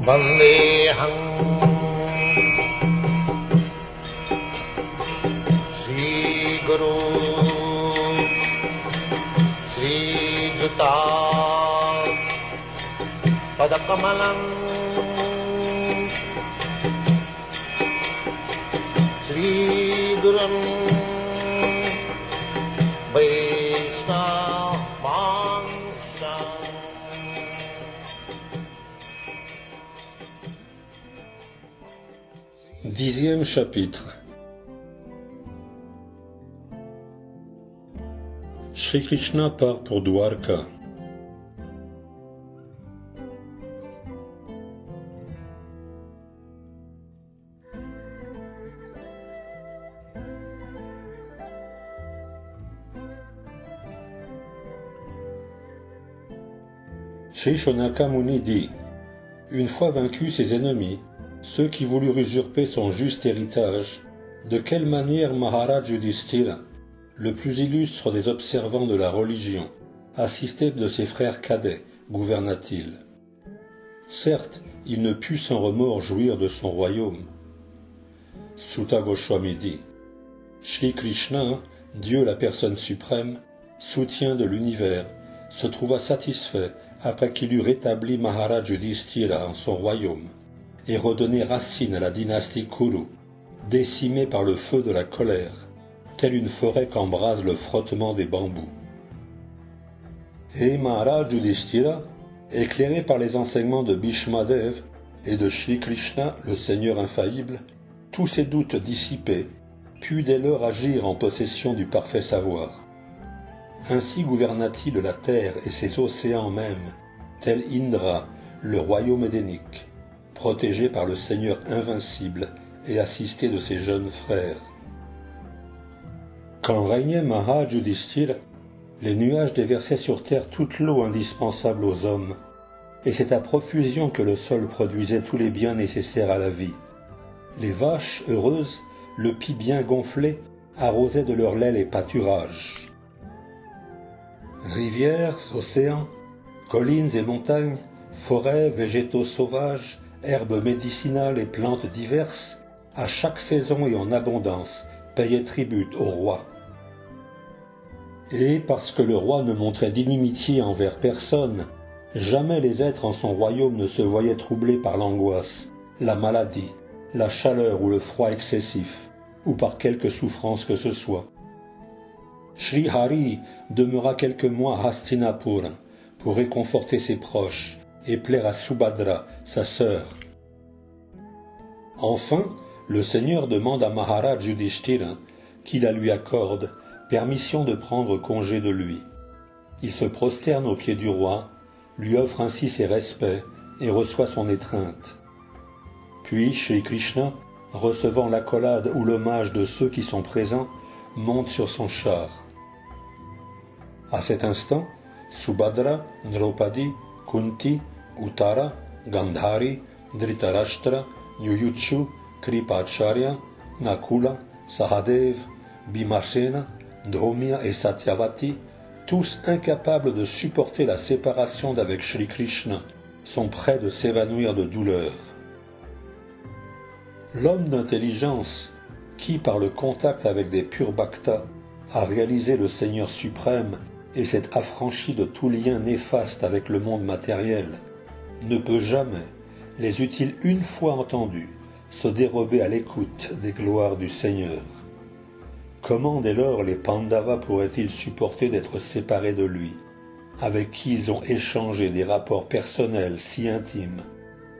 Vandeham Sri Guru Sri Juta Padakamalam Sri Gurum Dixième chapitre. Shri Krishna part pour Dwarka. Shri Shonaka Muni dit: une fois vaincus ses ennemis, ceux qui voulurent usurper son juste héritage, de quelle manière Maharaj Yudhishthira, le plus illustre des observants de la religion, assisté de ses frères cadets, gouverna-t-il? Certes, il ne put sans remords jouir de son royaume. Sutta Goswami dit: Shri Krishna, Dieu la personne suprême, soutien de l'univers, se trouva satisfait après qu'il eut rétabli Maharaj Yudhishthira en son royaume et redonné racine à la dynastie Kuru, décimée par le feu de la colère, telle une forêt qu'embrase le frottement des bambous. Et Maharaj Yudhishthira, éclairé par les enseignements de Bhishmadev et de Shri Krishna, le Seigneur infaillible, tous ses doutes dissipés, put dès lors agir en possession du parfait savoir. Ainsi gouverna-t-il la terre et ses océans même, tel Indra, le royaume édénique, protégé par le Seigneur invincible et assisté de ses jeunes frères. Quand régnait Maharaj Yudhishthira, les nuages déversaient sur terre toute l'eau indispensable aux hommes, et c'est à profusion que le sol produisait tous les biens nécessaires à la vie. Les vaches, heureuses, le pis bien gonflé, arrosaient de leur lait les pâturages. Rivières, océans, collines et montagnes, forêts, végétaux sauvages, herbes médicinales et plantes diverses, à chaque saison et en abondance, payaient tribut au roi. Et parce que le roi ne montrait d'inimitié envers personne, jamais les êtres en son royaume ne se voyaient troublés par l'angoisse, la maladie, la chaleur ou le froid excessif, ou par quelque souffrance que ce soit. Shri Hari demeura quelques mois à Hastinapur pour réconforter ses proches et plaire à Subhadra, sa sœur. Enfin, le Seigneur demande à Maharaj Yudhishthira qu'il la lui accorde permission de prendre congé de lui. Il se prosterne aux pieds du roi, lui offre ainsi ses respects et reçoit son étreinte. Puis Shri Krishna, recevant l'accolade ou l'hommage de ceux qui sont présents, monte sur son char. À cet instant, Subhadra, Draupadi, Kunti, Uttara, Gandhari, Dhritarashtra, Yuyutshu, Kripacharya, Nakula, Sahadev, Bhimasena, Dromia et Satyavati, tous incapables de supporter la séparation d'avec Shri Krishna, sont prêts de s'évanouir de douleur. L'homme d'intelligence, qui par le contact avec des purs bhaktas a réalisé le Seigneur suprême et s'est affranchi de tout lien néfaste avec le monde matériel, ne peut jamais, les eût-il une fois entendus, se dérober à l'écoute des gloires du Seigneur. Comment dès lors les Pandavas pourraient-ils supporter d'être séparés de lui, avec qui ils ont échangé des rapports personnels si intimes,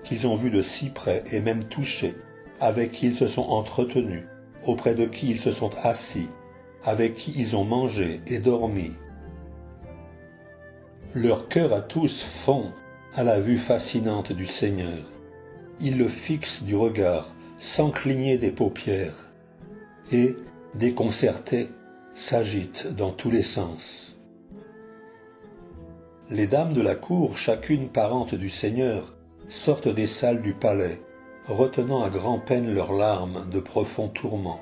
qu'ils ont vus de si près et même touchés, avec qui ils se sont entretenus, auprès de qui ils se sont assis, avec qui ils ont mangé et dormi. Leur cœur à tous fond à la vue fascinante du Seigneur. Ils le fixent du regard, sans cligner des paupières, et, déconcertés, s'agitent dans tous les sens. Les dames de la cour, chacune parente du Seigneur, sortent des salles du palais, retenant à grand-peine leurs larmes de profonds tourments,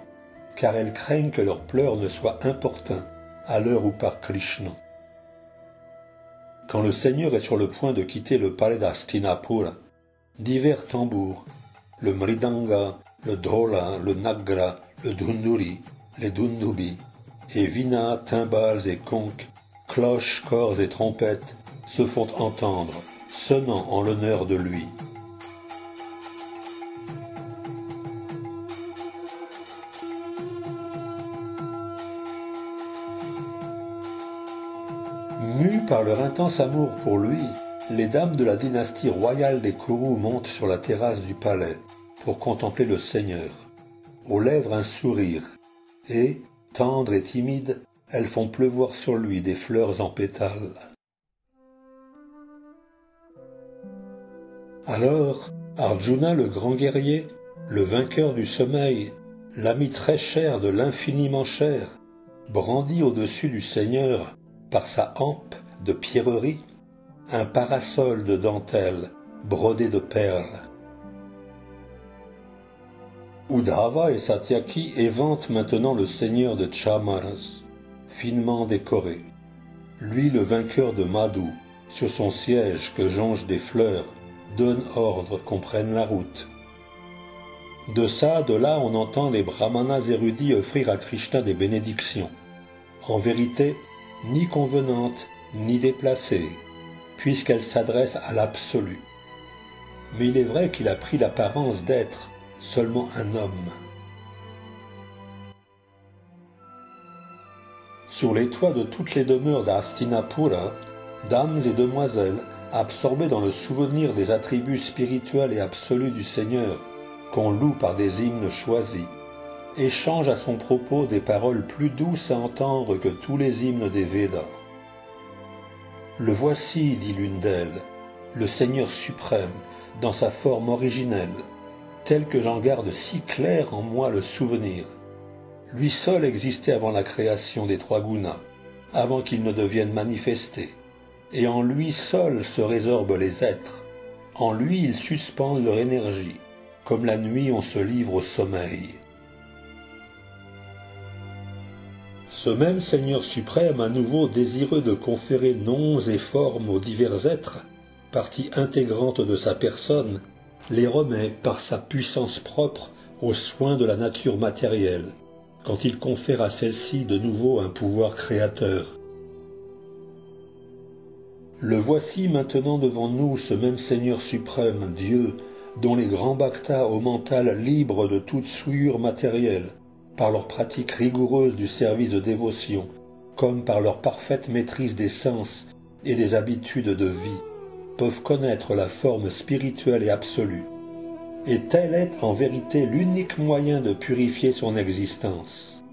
car elles craignent que leurs pleurs ne soient importuns à l'heure où part Krishna. Quand le Seigneur est sur le point de quitter le palais d'Hastinapura, divers tambours, le mridanga, le dhola, le nagra, le dunduri, les dundubi, et vina, timbales et conques, cloches, cors et trompettes se font entendre, sonnant en l'honneur de lui. Mues par leur intense amour pour lui, les dames de la dynastie royale des Kuru montent sur la terrasse du palais pour contempler le Seigneur. Aux lèvres un sourire, et, tendres et timides, elles font pleuvoir sur lui des fleurs en pétales. Alors, Arjuna le grand guerrier, le vainqueur du sommeil, l'ami très cher de l'infiniment cher, brandit au-dessus du Seigneur, par sa hampe de pierreries, un parasol de dentelle brodé de perles. Uddhava et Satyaki éventent maintenant le seigneur de Chamaras, finement décoré. Lui, le vainqueur de Madhu, sur son siège que jonchent des fleurs, donne ordre qu'on prenne la route. De ça, de là, on entend les brahmanas érudits offrir à Krishna des bénédictions. En vérité, ni convenantes, ni déplacées, puisqu'elles s'adressent à l'absolu. Mais il est vrai qu'il a pris l'apparence d'être seulement un homme. Sur les toits de toutes les demeures d'Hastinapura, dames et demoiselles, absorbées dans le souvenir des attributs spirituels et absolus du Seigneur, qu'on loue par des hymnes choisis, échangent à son propos des paroles plus douces à entendre que tous les hymnes des Védas. Le voici, dit l'une d'elles, le Seigneur suprême, dans sa forme originelle, tel que j'en garde si clair en moi le souvenir. Lui seul existait avant la création des trois gunas, avant qu'ils ne deviennent manifestés, et en lui seul se résorbent les êtres. En lui ils suspendent leur énergie, comme la nuit on se livre au sommeil. Ce même Seigneur suprême, à nouveau désireux de conférer noms et formes aux divers êtres, partie intégrante de sa personne, les remet par sa puissance propre aux soins de la nature matérielle, quand il confère à celle-ci de nouveau un pouvoir créateur. Le voici maintenant devant nous, ce même Seigneur suprême, Dieu, dont les grands bhaktas au mental libre de toute souillure matérielle, par leur pratique rigoureuse du service de dévotion, comme par leur parfaite maîtrise des sens et des habitudes de vie, peuvent connaître la forme spirituelle et absolue. Et tel est en vérité l'unique moyen de purifier son existence.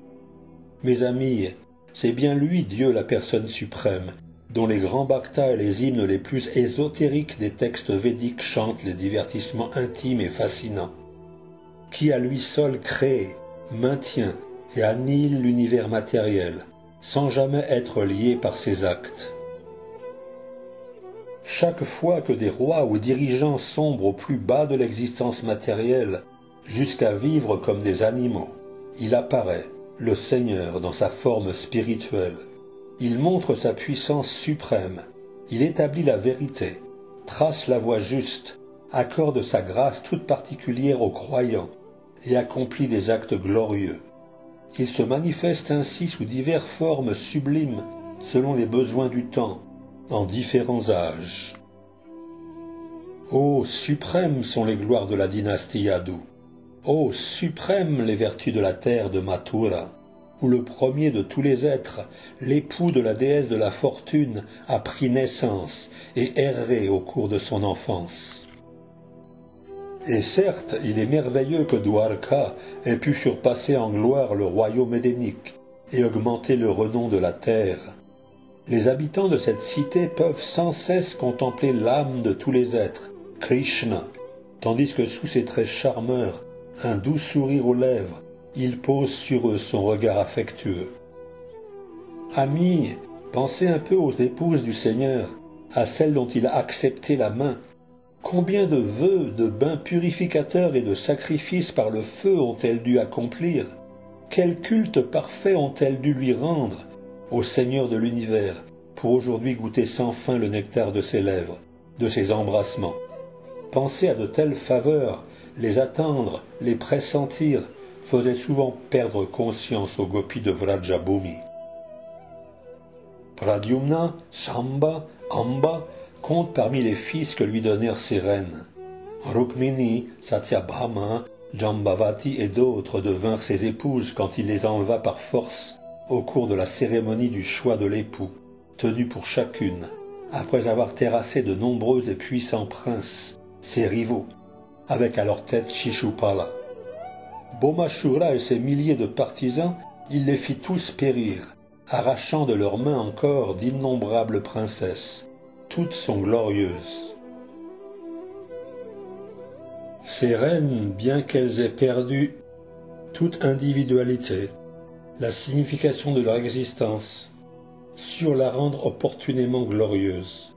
Mes amis, c'est bien lui Dieu la personne suprême, dont les grands bhaktas et les hymnes les plus ésotériques des textes védiques chantent les divertissements intimes et fascinants, qui à lui seul crée, maintient et annihile l'univers matériel, sans jamais être lié par ses actes. Chaque fois que des rois ou dirigeants sombrent au plus bas de l'existence matérielle, jusqu'à vivre comme des animaux, il apparaît, le Seigneur, dans sa forme spirituelle. Il montre sa puissance suprême, il établit la vérité, trace la voie juste, accorde sa grâce toute particulière aux croyants, et accomplit des actes glorieux. Il se manifeste ainsi sous diverses formes sublimes, selon les besoins du temps, en différents âges. Ô suprêmes sont les gloires de la dynastie Yadu, ô suprêmes les vertus de la terre de Mathura, où le premier de tous les êtres, l'époux de la déesse de la fortune, a pris naissance et erré au cours de son enfance. Et certes, il est merveilleux que Dwarka ait pu surpasser en gloire le royaume édénique et augmenter le renom de la terre. Les habitants de cette cité peuvent sans cesse contempler l'âme de tous les êtres, Krishna, tandis que sous ses traits charmeurs, un doux sourire aux lèvres, il pose sur eux son regard affectueux. Amis, pensez un peu aux épouses du Seigneur, à celles dont il a accepté la main. Combien de vœux, de bains purificateurs et de sacrifices par le feu ont-elles dû accomplir? Quel culte parfait ont-elles dû lui rendre, au Seigneur de l'univers, pour aujourd'hui goûter sans fin le nectar de ses lèvres, de ses embrassements? Penser à de telles faveurs, les attendre, les pressentir, faisait souvent perdre conscience aux gopis de Vrajabhumi. Pradyumna, Shamba, Amba comptent parmi les fils que lui donnèrent ses reines. Rukmini, Satyabhama, Jambavati et d'autres devinrent ses épouses quand il les enleva par force au cours de la cérémonie du choix de l'époux, tenue pour chacune, après avoir terrassé de nombreux et puissants princes, ses rivaux, avec à leur tête Shishupala. Bomashura et ses milliers de partisans, il les fit tous périr, arrachant de leurs mains encore d'innombrables princesses. Toutes sont glorieuses. Ces reines, bien qu'elles aient perdu toute individualité, la signification de leur existence, surent la rendre opportunément glorieuse.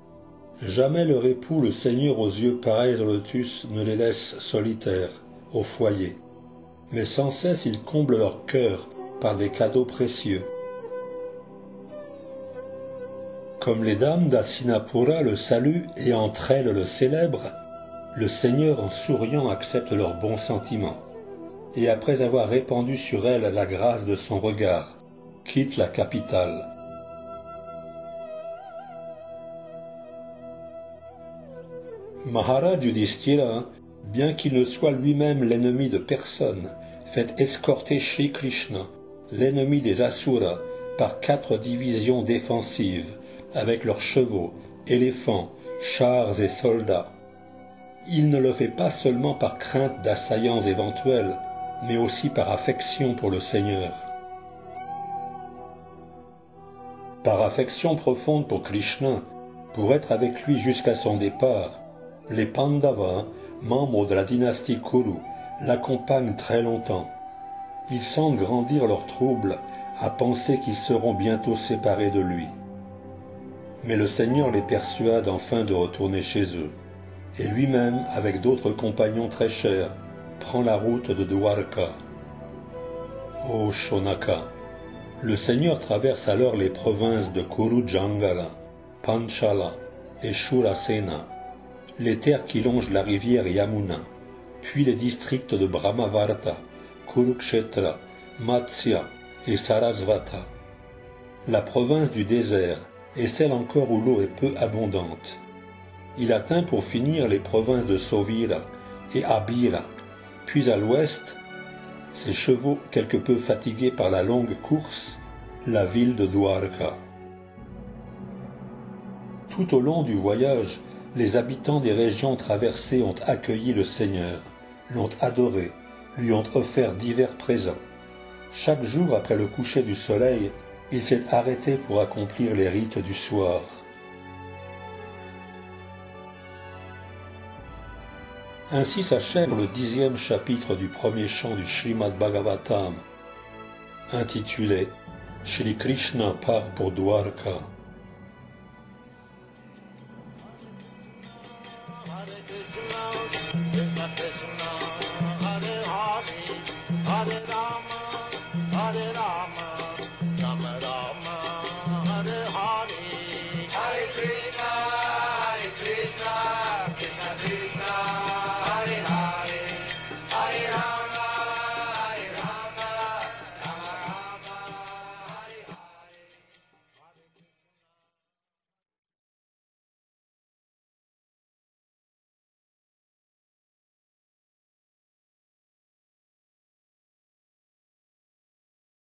Jamais leur époux, le Seigneur aux yeux pareils au lotus, ne les laisse solitaires, au foyer, mais sans cesse il comble leur cœur par des cadeaux précieux. Comme les dames d'Assinapura le saluent et entre elles le célèbrent, le Seigneur en souriant accepte leurs bons sentiments, et après avoir répandu sur elles la grâce de son regard, quitte la capitale. Maharaj Yudhishthira, bien qu'il ne soit lui-même l'ennemi de personne, fait escorter Shri Krishna, l'ennemi des Asuras, par 4 divisions défensives, avec leurs chevaux, éléphants, chars et soldats. Il ne le fait pas seulement par crainte d'assaillants éventuels, mais aussi par affection pour le Seigneur. Par affection profonde pour Krishna, pour être avec lui jusqu'à son départ, les Pandavas, membres de la dynastie Kuru, l'accompagnent très longtemps. Ils sentent grandir leurs troubles à penser qu'ils seront bientôt séparés de lui. Mais le Seigneur les persuade enfin de retourner chez eux, et lui-même, avec d'autres compagnons très chers, prend la route de Dwarka. Ô Shonaka, le Seigneur traverse alors les provinces de Kuru-Jangala, Panchala et Shurasena, les terres qui longent la rivière Yamuna, puis les districts de Brahmavarta, Kurukshetra, Matsya et Sarasvata. La province du désert est celle encore où l'eau est peu abondante. Il atteint pour finir les provinces de Sovira et Abira, puis à l'ouest, ses chevaux quelque peu fatigués par la longue course, la ville de Dwarka. Tout au long du voyage, les habitants des régions traversées ont accueilli le Seigneur, l'ont adoré, lui ont offert divers présents. Chaque jour après le coucher du soleil, il s'est arrêté pour accomplir les rites du soir. Ainsi s'achève le 10e chapitre du premier chant du Srimad Bhagavatam, intitulé Shri Krishna part pour Dwarka. Hare Rama, Rama Rama, Hare Hare, Hare Krishna,